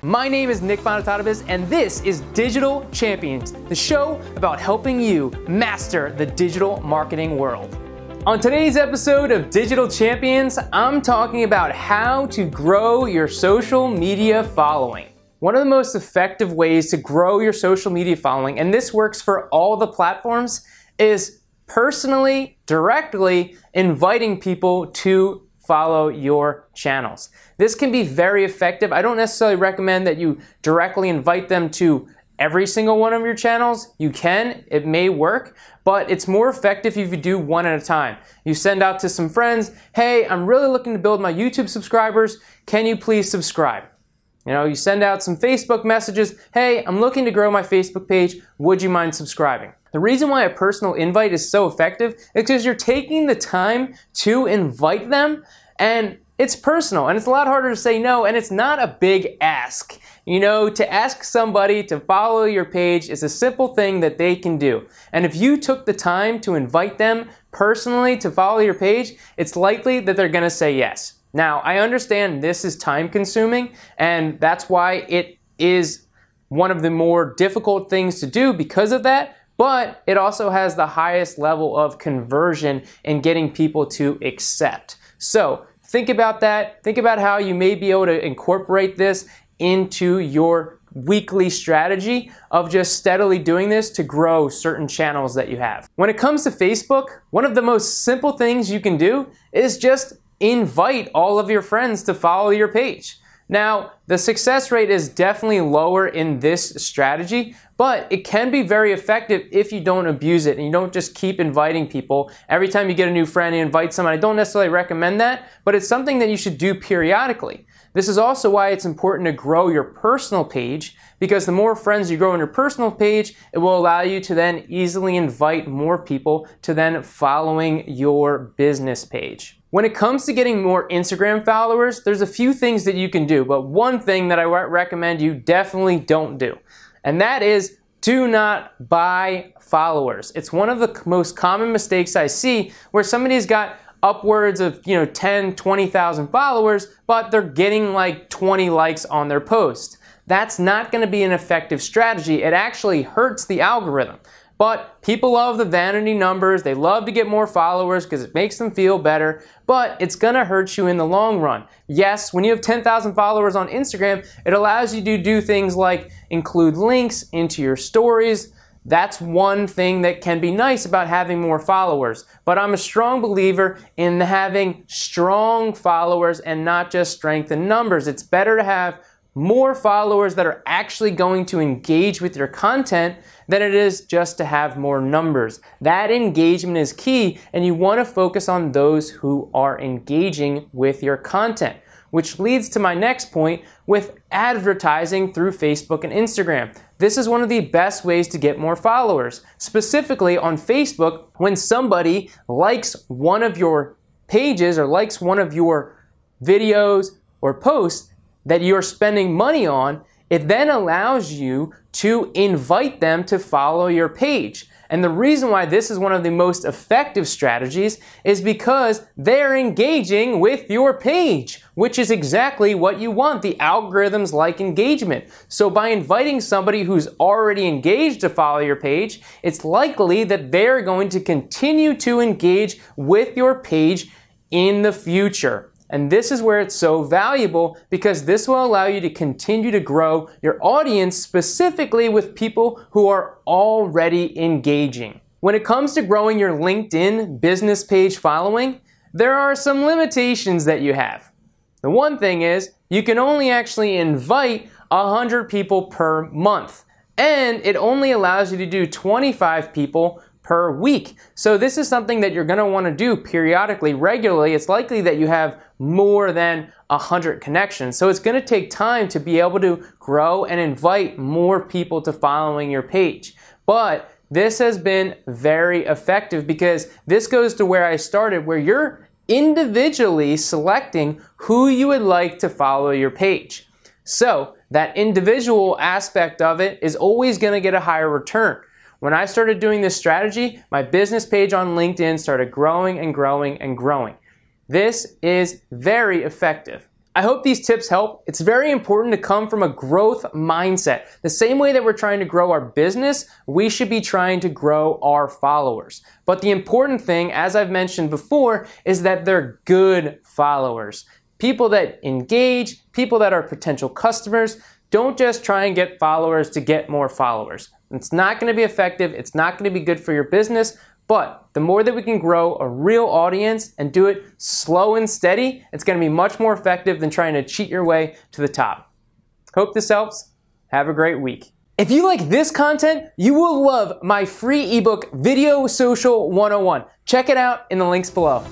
My name is Nick Bonatadabis, and this is Digital Champions, the show about helping you master the digital marketing world. On today's episode of Digital Champions, I'm talking about how to grow your social media following. One of the most effective ways to grow your social media following, and this works for all the platforms, is personally, directly inviting people to follow your channels. This can be very effective. I don't necessarily recommend that you directly invite them to every single one of your channels. You can, it may work, but it's more effective if you do one at a time. You send out to some friends, hey, I'm really looking to build my YouTube subscribers. Can you please subscribe? You send out some Facebook messages, hey, I'm looking to grow my Facebook page. Would you mind subscribing? The reason why a personal invite is so effective is because you're taking the time to invite them, and it's personal, and it's a lot harder to say no, and it's not a big ask. To ask somebody to follow your page is a simple thing that they can do. And if you took the time to invite them personally to follow your page, it's likely that they're gonna say yes. Now, I understand this is time consuming, and that's why it is one of the more difficult things to do because of that, but it also has the highest level of conversion in getting people to accept. So think about that. Think about how you may be able to incorporate this into your weekly strategy of just steadily doing this to grow certain channels that you have. When it comes to Facebook, one of the most simple things you can do is just invite all of your friends to follow your page. Now, the success rate is definitely lower in this strategy, but it can be very effective if you don't abuse it and you don't just keep inviting people. Every time you get a new friend and invite someone, I don't necessarily recommend that, but it's something that you should do periodically. This is also why it's important to grow your personal page, because the more friends you grow on your personal page, it will allow you to then easily invite more people to then following your business page. When it comes to getting more Instagram followers, there's a few things that you can do, but one thing that I recommend you definitely don't do, and that is do not buy followers. It's one of the most common mistakes I see where somebody's got upwards of 10, 20,000 followers, but they're getting like 20 likes on their post. That's not going to be an effective strategy. It actually hurts the algorithm. But people love the vanity numbers. They love to get more followers because it makes them feel better, but it's gonna hurt you in the long run. Yes, when you have 10,000 followers on Instagram, it allows you to do things like include links into your stories. That's one thing that can be nice about having more followers. But I'm a strong believer in having strong followers and not just strength in numbers. It's better to have more followers that are actually going to engage with your content than it is just to have more numbers. That engagement is key, and you want to focus on those who are engaging with your content, which leads to my next point with advertising through Facebook and Instagram. This is one of the best ways to get more followers. Specifically on Facebook, when somebody likes one of your pages or likes one of your videos or posts that you're spending money on, it then allows you to invite them to follow your page. And the reason why this is one of the most effective strategies is because they're engaging with your page, which is exactly what you want. The algorithms like engagement. So by inviting somebody who's already engaged to follow your page, it's likely that they're going to continue to engage with your page in the future. And this is where it's so valuable, because this will allow you to continue to grow your audience specifically with people who are already engaging. When it comes to growing your LinkedIn business page following, there are some limitations that you have. The one thing is you can only actually invite 100 people per month, and it only allows you to do 25 people per week. So this is something that you're going to want to do periodically, regularly. It's likely that you have more than 100 connections. So it's going to take time to be able to grow and invite more people to following your page. But this has been very effective because this goes to where I started, where you're individually selecting who you would like to follow your page. So that individual aspect of it is always going to get a higher return. When I started doing this strategy, my business page on LinkedIn started growing and growing and growing. This is very effective. I hope these tips help. It's very important to come from a growth mindset. The same way that we're trying to grow our business, we should be trying to grow our followers. But the important thing, as I've mentioned before, is that they're good followers. People that engage, people that are potential customers. Don't just try and get followers to get more followers. It's not going to be effective. It's not going to be good for your business. But the more that we can grow a real audience and do it slow and steady, it's going to be much more effective than trying to cheat your way to the top. Hope this helps. Have a great week. If you like this content, you will love my free ebook, Video Social 101. Check it out in the links below.